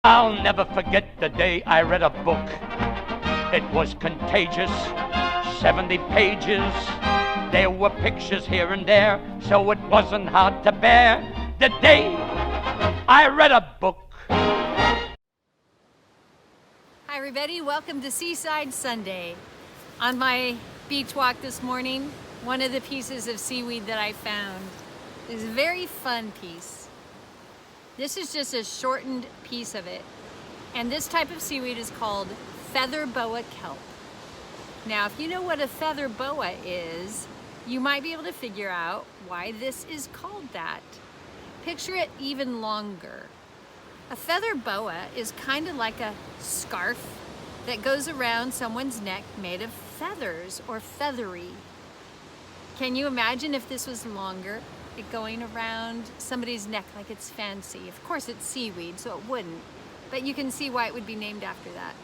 I'll never forget the day I read a book. It was contagious, 70 pages. There were pictures here and there, so it wasn't hard to bear. The day I read a book. Hi everybody, welcome to Seaside Sunday. On my beach walk this morning, one of the pieces of seaweed that I found is a very fun piece. This is just a shortened piece of it. And this type of seaweed is called feather boa kelp. Now, if you know what a feather boa is, you might be able to figure out why this is called that. Picture it even longer. A feather boa is kind of like a scarf that goes around someone's neck made of feathers or feathery. Can you imagine if this was longer, it going around somebody's neck like it's fancy? Of course it's seaweed, so it wouldn't, but you can see why it would be named after that.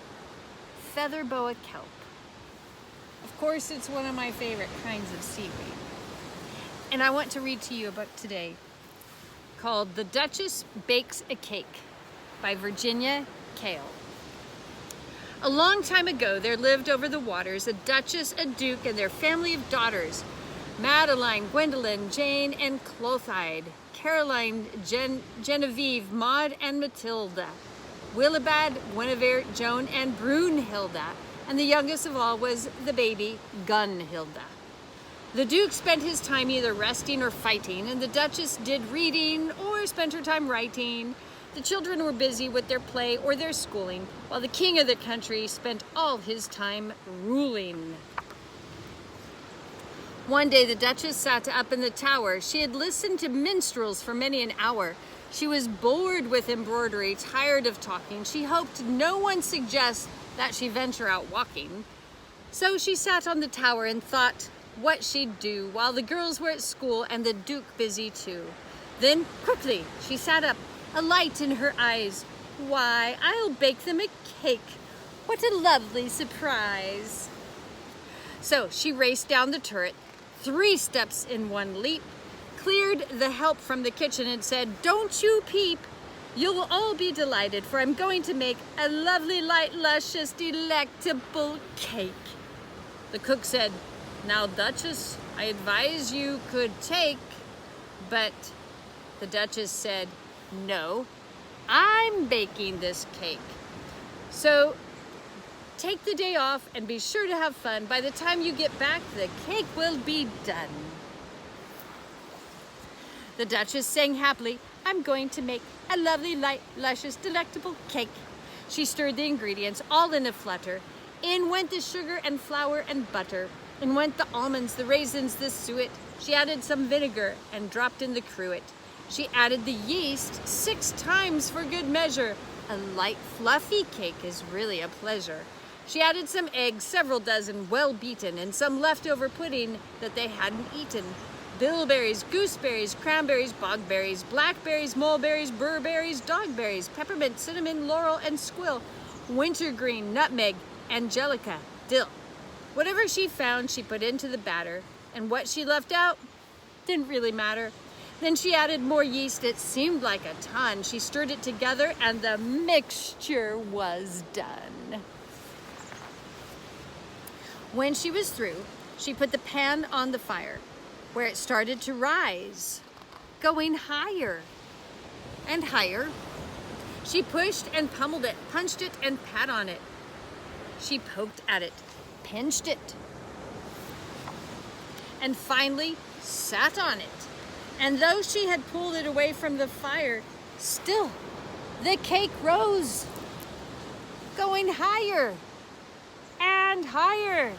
Feather boa kelp. Of course it's one of my favorite kinds of seaweed. And I want to read to you a book today called The Duchess Bakes a Cake by Virginia Kale. A long time ago, there lived over the waters a duchess, a duke, and their family of daughters. Madeline, Gwendolyn, Jane, and Clothilde. Caroline, Genevieve, Maud, and Matilda. Willibald, Guinevere, Joan, and Brunhilda. And the youngest of all was the baby, Gunhilda. The duke spent his time either resting or fighting, and the duchess did reading or spent her time writing. The children were busy with their play or their schooling, while the king of the country spent all his time ruling. One day the duchess sat up in the tower. She had listened to minstrels for many an hour. She was bored with embroidery, tired of talking. She hoped no one suggest that she venture out walking. So she sat on the tower and thought what she'd do while the girls were at school and the duke busy too. Then quickly she sat up, a light in her eyes. Why, I'll bake them a cake. What a lovely surprise. So she raced down the turret, 3 steps in one leap, cleared the help from the kitchen and said, "Don't you peep. You'll all be delighted, for I'm going to make a lovely, light, luscious, delectable cake." The cook said, "Now, Duchess, I advise you could take," but the Duchess said, "No, I'm baking this cake. So take the day off and be sure to have fun. By the time you get back, the cake will be done." The Duchess sang happily, "I'm going to make a lovely, light, luscious, delectable cake." She stirred the ingredients, all in a flutter. In went the sugar and flour and butter. In went the almonds, the raisins, the suet. She added some vinegar and dropped in the cruet. She added the yeast 6 times for good measure. A light, fluffy cake is really a pleasure. She added some eggs, several dozen, well beaten, and some leftover pudding that they hadn't eaten. Bilberries, gooseberries, cranberries, bogberries, blackberries, mulberries, burberries, dogberries, peppermint, cinnamon, laurel, and squill, wintergreen, nutmeg, angelica, dill. Whatever she found, she put into the batter, and what she left out didn't really matter. Then she added more yeast. It seemed like a ton. She stirred it together, and the mixture was done. When she was through, she put the pan on the fire, where it started to rise, going higher and higher. She pushed and pummeled it, punched it and pat on it. She poked at it, pinched it, and finally sat on it. And though she had pulled it away from the fire, still the cake rose, going higher and higher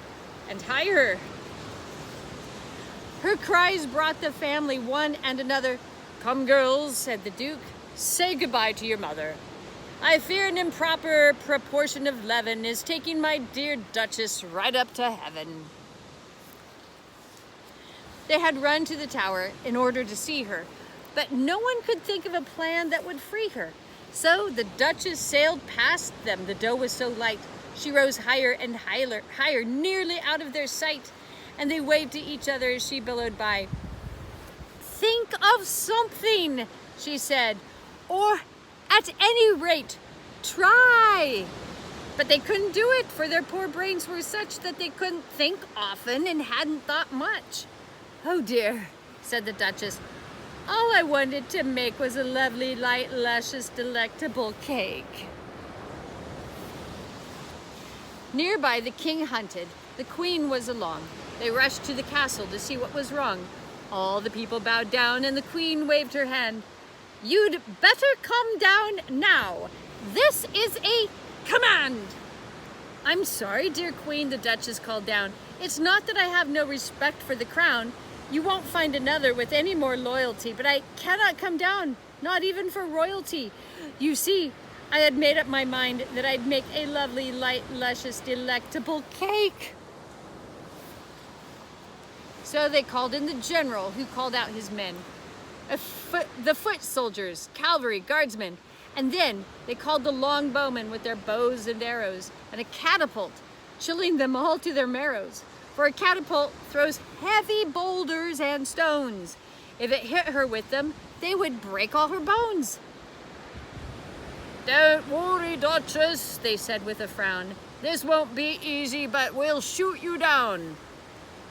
and higher. Her cries brought the family one and another. "Come, girls," said the Duke, "say goodbye to your mother. I fear an improper proportion of leaven is taking my dear Duchess right up to heaven." They had run to the tower in order to see her, but no one could think of a plan that would free her. So the Duchess sailed past them. The dough was so light. She rose higher and higher, nearly out of their sight, and they waved to each other as she billowed by. "Think of something," she said, "or at any rate, try. But they couldn't do it, for their poor brains were such that they couldn't think often and hadn't thought much. Oh dear, said the Duchess. All I wanted to make was a lovely, light, luscious, delectable cake. Nearby, the king hunted. The queen was along. They rushed to the castle to see what was wrong. All the people bowed down, and the queen waved her hand. You'd better come down now. This is a command. I'm sorry, dear queen, the Duchess called down. It's not that I have no respect for the crown. You won't find another with any more loyalty, but I cannot come down, not even for royalty. You see, I had made up my mind that I'd make a lovely, light, luscious, delectable cake. So they called in the general, who called out his men, the foot soldiers, cavalry, guardsmen, and then they called the longbowmen with their bows and arrows, and a catapult, chilling them all to their marrows. For a catapult throws heavy boulders and stones. If it hit her with them, they would break all her bones. Don't worry, Duchess, they said with a frown. This won't be easy, but we'll shoot you down.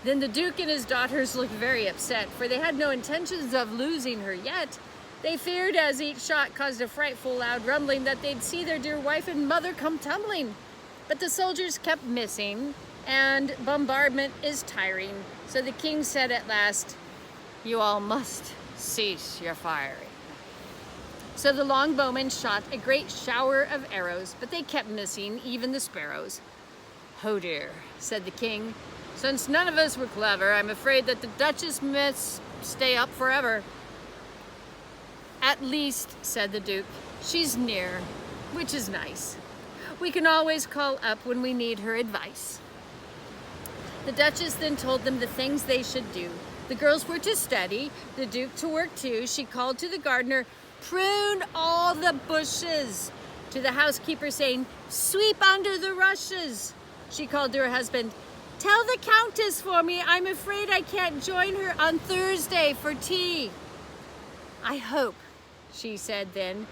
Then the Duke and his daughters looked very upset, for they had no intentions of losing her yet. They feared, as each shot caused a frightful loud rumbling, that they'd see their dear wife and mother come tumbling. But the soldiers kept missing, and bombardment is tiring. So the king said at last, you all must cease your firing. So the longbowmen shot a great shower of arrows, but they kept missing even the sparrows. Oh dear, said the king. Since none of us were clever, I'm afraid that the Duchess must stay up forever. At least, said the Duke, she's near, which is nice. We can always call up when we need her advice. The Duchess then told them the things they should do. The girls were to study, the Duke to work too. She called to the gardener, prune all the bushes. To the housekeeper saying, sweep under the rushes. She called to her husband, tell the Countess for me, I'm afraid I can't join her on Thursday for tea. I hope, she said then,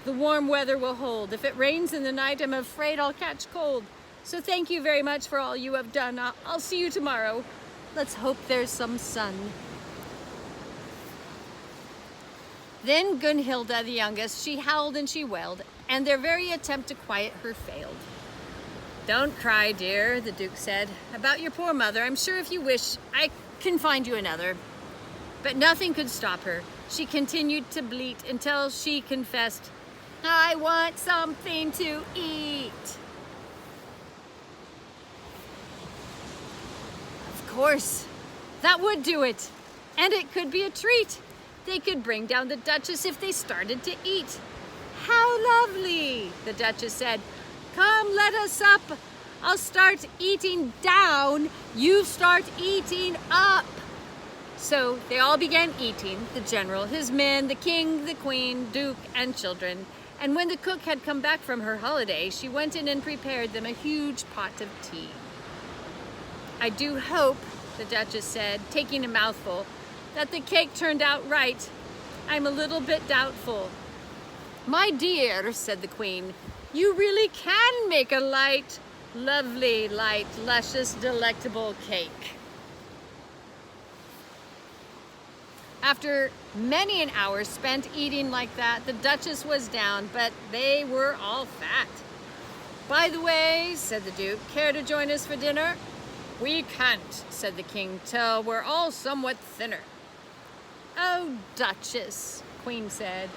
the warm weather will hold. If it rains in the night, I'm afraid I'll catch cold. So thank you very much for all you have done. I'll see you tomorrow. Let's hope there's some sun. Then Gunhilda, the youngest, she howled and she wailed, and their very attempt to quiet her failed. Don't cry, dear, the Duke said, about your poor mother. I'm sure if you wish, I can find you another. But nothing could stop her. She continued to bleat until she confessed, I want something to eat. Of course, that would do it. And it could be a treat. They could bring down the Duchess if they started to eat. How lovely, the Duchess said. Come, let us up. I'll start eating down. You start eating up. So they all began eating, the general, his men, the king, the queen, duke, and children. And when the cook had come back from her holiday, she went in and prepared them a huge pot of tea. I do hope, the Duchess said, taking a mouthful, that the cake turned out right. I'm a little bit doubtful. My dear, said the queen, you really can make a light, lovely, light, luscious, delectable cake. After many an hour spent eating like that, the Duchess was down, but they were all fat. By the way, said the Duke, care to join us for dinner? We can't, said the king, till we're all somewhat thinner. Oh, Duchess, Queen said,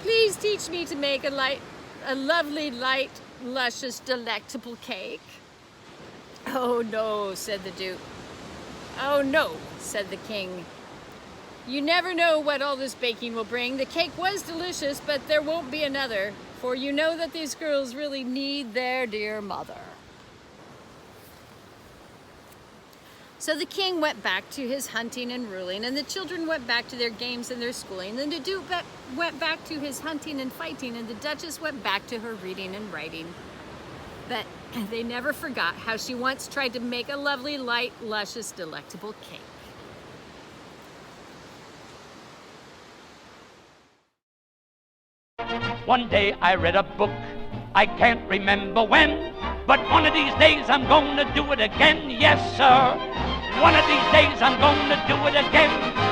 please teach me to make a lovely, light, luscious, delectable cake. Oh, no, said the Duke. Oh, no, said the king. You never know what all this baking will bring. The cake was delicious, but there won't be another, for you know that these girls really need their dear mother. So the king went back to his hunting and ruling, and the children went back to their games and their schooling, and the Duke went back to his hunting and fighting, and the Duchess went back to her reading and writing. But they never forgot how she once tried to make a lovely, light, luscious, delectable cake. One day I read a book. I can't remember when, but one of these days I'm gonna do it again, yes sir. One of these days I'm gonna do it again.